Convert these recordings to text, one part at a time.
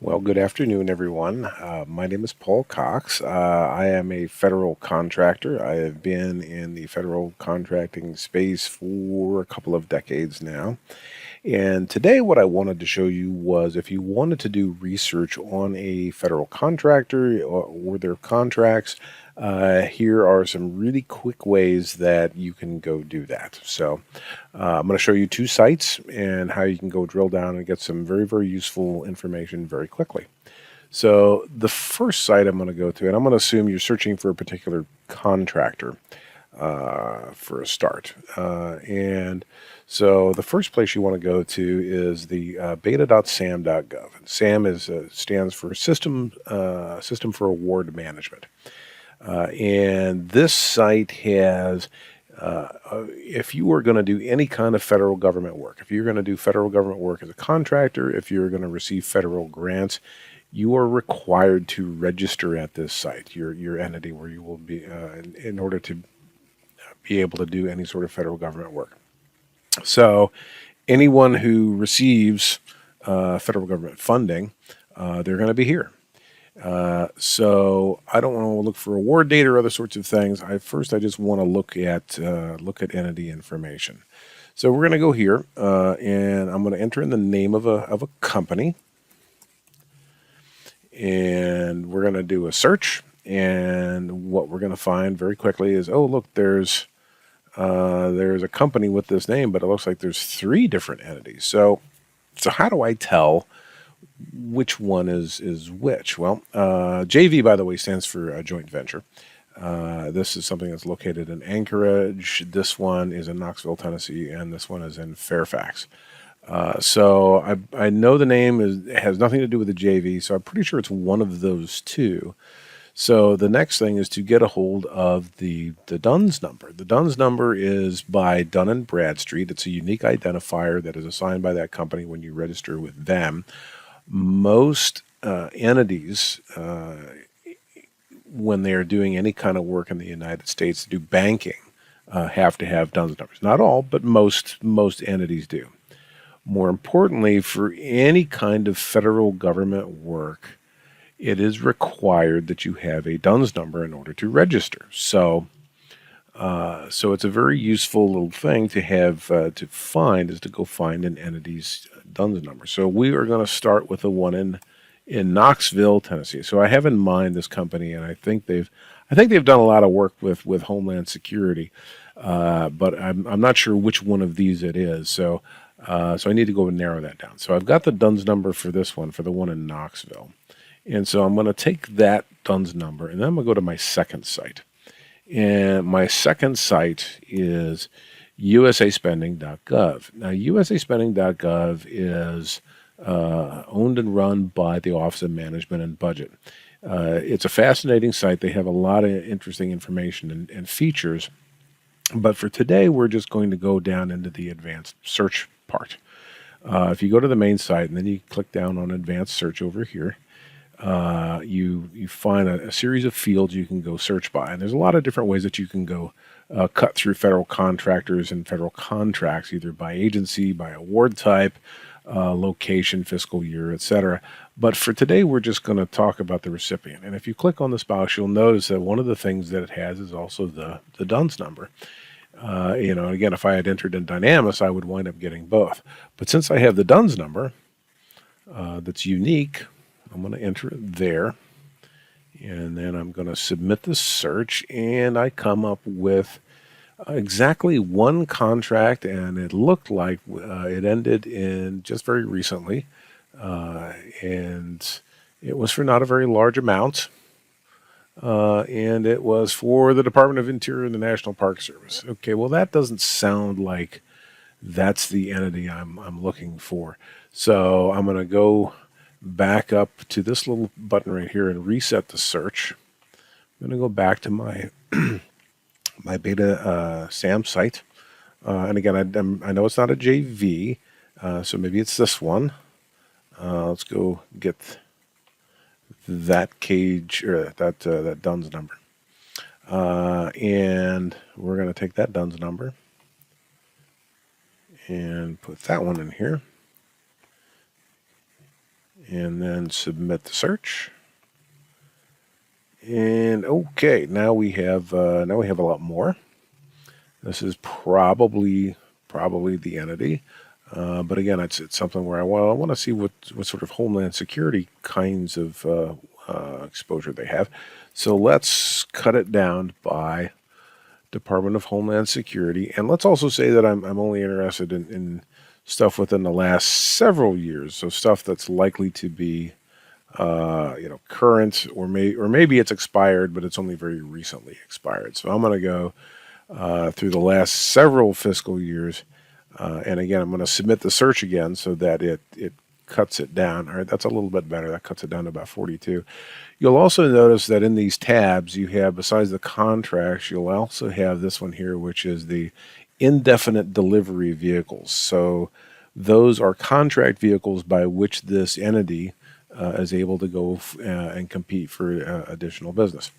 Well, good afternoon, everyone. My name is Paul Cox. I am a federal contractor. I have been in the federal contracting space for a couple of decades now. And today, what I wanted to show you was if you wanted to do research on a federal contractor or their contracts, here are some really quick ways that you can go do that. I'm going to show you two sites and how you can go drill down and get some very, very useful information very quickly. So the first site I'm going to go to, and I'm going to assume you're searching for a particular contractor for a start. And so the first place you want to go to is the beta.sam.gov. SAM stands for System for Award Management. And this site has, if you are going to do any kind of federal government work, if you're going to do federal government work as a contractor, if you're going to receive federal grants, you are required to register at this site, your entity where you will be, in order to be able to do any sort of federal government work. So anyone who receives federal government funding, they're going to be here. So I don't want to look for award date or other sorts of things. I just want to look at entity information. So we're going to go here, and I'm going to enter in the name of a company, and we're going to do a search. And what we're going to find very quickly is, oh look, there's a company with this name, but it looks like there's three different entities. So how do I tell which one is which? Well, JV, by the way, stands for a joint venture. This is something that's located in Anchorage. This one is in Knoxville, Tennessee, and this one is in Fairfax. So I know the name has nothing to do with the JV, so I'm pretty sure it's one of those two. So the next thing is to get a hold of the DUNS number. The DUNS number is by Dun & Bradstreet. It's a unique identifier that is assigned by that company when you register with them. Most entities, when they are doing any kind of work in the United States to do banking, have to have DUNS numbers. Not all, but most entities do. More importantly, for any kind of federal government work, it is required that you have a DUNS number in order to register. So it's a very useful little thing to have to go find an entity's DUNS number. So we are going to start with the one in Knoxville, Tennessee. So I have in mind this company, and I think they've done a lot of work with Homeland Security, but I'm not sure which one of these it is. So I need to go and narrow that down. So I've got the DUNS number for this one, for the one in Knoxville. And so I'm going to take that DUNS number, and then I'm going to go to my second site. And my second site is usaspending.gov. Now, usaspending.gov is owned and run by the Office of Management and Budget. It's a fascinating site. They have a lot of interesting information and features. But for today, we're just going to go down into the advanced search part. If you go to the main site and then you click down on advanced search over here, you find a series of fields you can go search by. And there's a lot of different ways that you can go cut through federal contractors and federal contracts, either by agency, by award type, location, fiscal year, etc. But for today, we're just going to talk about the recipient. And if you click on this box, you'll notice that one of the things that it has is also the DUNS number. Again, if I had entered in Dynamis, I would wind up getting both. But since I have the DUNS number that's unique, I'm going to enter it there. And then I'm going to submit the search, and I come up with exactly one contract, and it looked like it ended in just very recently, and it was for not a very large amount, and it was for the Department of Interior and the National Park Service. Okay, well, that doesn't sound like that's the entity I'm looking for. So I'm going to go back up to this little button right here and reset the search. I'm going to go back to my my beta SAM site, and again, I know it's not a JV, so maybe it's this one. Let's go get that cage, or that DUNS number, and we're going to take that DUNS number and put that one in here. and then submit the search. And okay, now we have a lot more. This is probably the entity, but again, it's something where I want to see what sort of Homeland Security kinds of exposure they have. So let's cut it down by Department of Homeland Security, and let's also say that I'm only interested in stuff within the last several years. So stuff that's likely to be current, or maybe it's expired, but it's only very recently expired. So I'm going to go through the last several fiscal years, and again, I'm going to submit the search again so that it cuts it down. All right, that's a little bit better. That cuts it down to about 42. You'll also notice that in these tabs, you have, besides the contracts, you'll also have this one here, which is the indefinite delivery vehicles. So those are contract vehicles by which this entity is able to go and compete for additional business.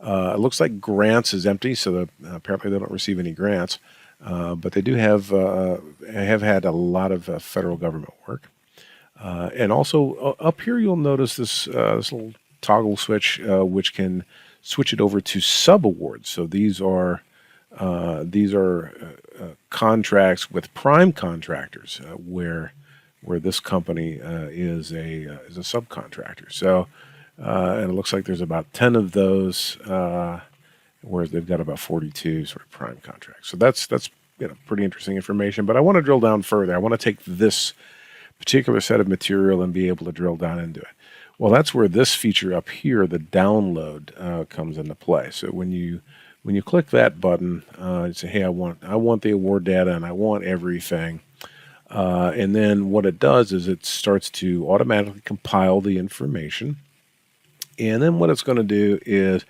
It looks like grants is empty, so apparently they don't receive any grants, but they do have had a lot of federal government work. And also up here, you'll notice this little toggle switch, which can switch it over to subawards. So these are contracts with prime contractors, where this company is a subcontractor. So and it looks like there's about 10 of those, whereas they've got about 42 sort of prime contracts. So that's pretty interesting information. But I want to drill down further. I want to take this particular set of material and be able to drill down into it. Well, that's where this feature up here, the download, comes into play. So when you click that button, you say, hey, I want the award data and I want everything. And then what it does is it starts to automatically compile the information. And then what it's going to do is,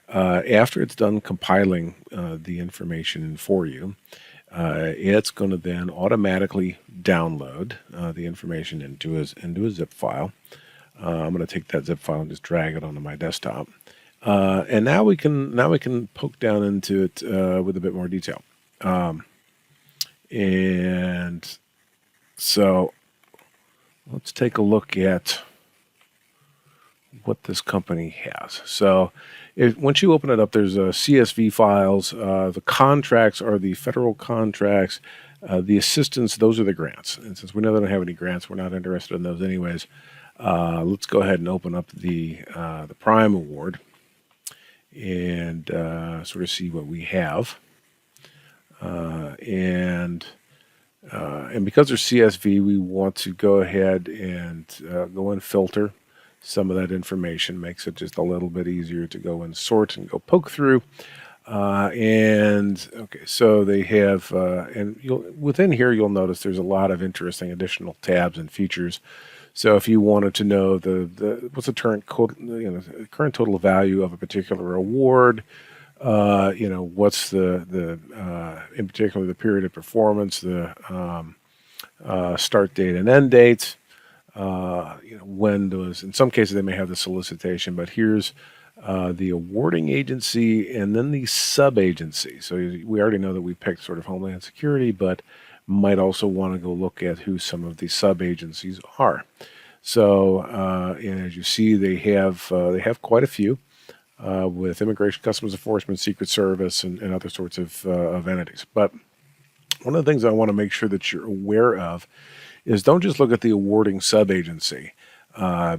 after it's done compiling the information for you, it's going to then automatically download the information into a zip file. I'm going to take that zip file and just drag it onto my desktop. And now we can poke down into it with a bit more detail. And so let's take a look at what this company has. So once you open it up, there's CSV files. The contracts are the federal contracts. The assistance, those are the grants. And since we know they don't have any grants, we're not interested in those anyways. Let's go ahead and open up the Prime Award and sort of see what we have. And because they're CSV, we want to go ahead and go and filter some of that information. Makes it just a little bit easier to go and sort and go poke through. And okay, so they have, and within here you'll notice there's a lot of interesting additional tabs and features. So if you wanted to know what's the current current total value of a particular award, what's the in particular the period of performance, the start date and end dates. When those, in some cases they may have the solicitation, but here's the awarding agency and then the sub-agency. So we already know that we picked sort of Homeland Security, but might also want to go look at who some of the sub-agencies are. So and as you see, they have quite a few with Immigration, Customs Enforcement, Secret Service, and other sorts of entities. But one of the things I want to make sure that you're aware of is don't just look at the awarding sub-agency,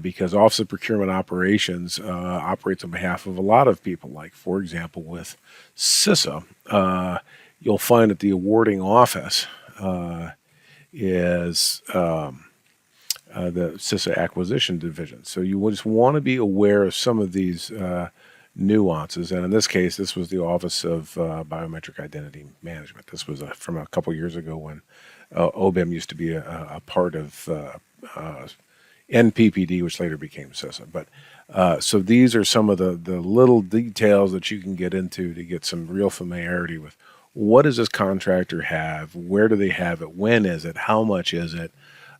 because Office of Procurement Operations operates on behalf of a lot of people. Like, for example, with CISA, you'll find that the awarding office is the CISA Acquisition Division. So you just want to be aware of some of these nuances. And in this case, this was the Office of Biometric Identity Management. This was from a couple years ago when OBIM used to be a part of NPPD, which later became CISA. But so these are some of the little details that you can get into to get some real familiarity with what does this contractor have, where do they have it, when is it, how much is it,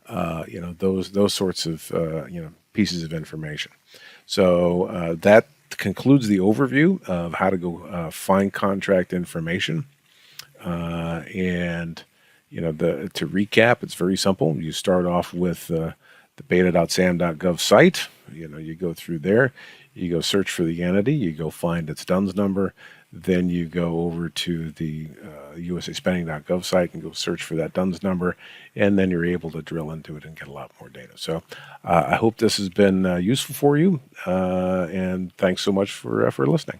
those sorts of pieces of information. So that concludes the overview of how to go find contract information. And to recap, it's very simple. You start off with the beta.sam.gov site. You go through there, you go search for the entity, you go find its DUNS number, then you go over to the usaspending.gov site and go search for that DUNS number, and then you're able to drill into it and get a lot more data. So I hope this has been useful for you, and thanks so much for listening.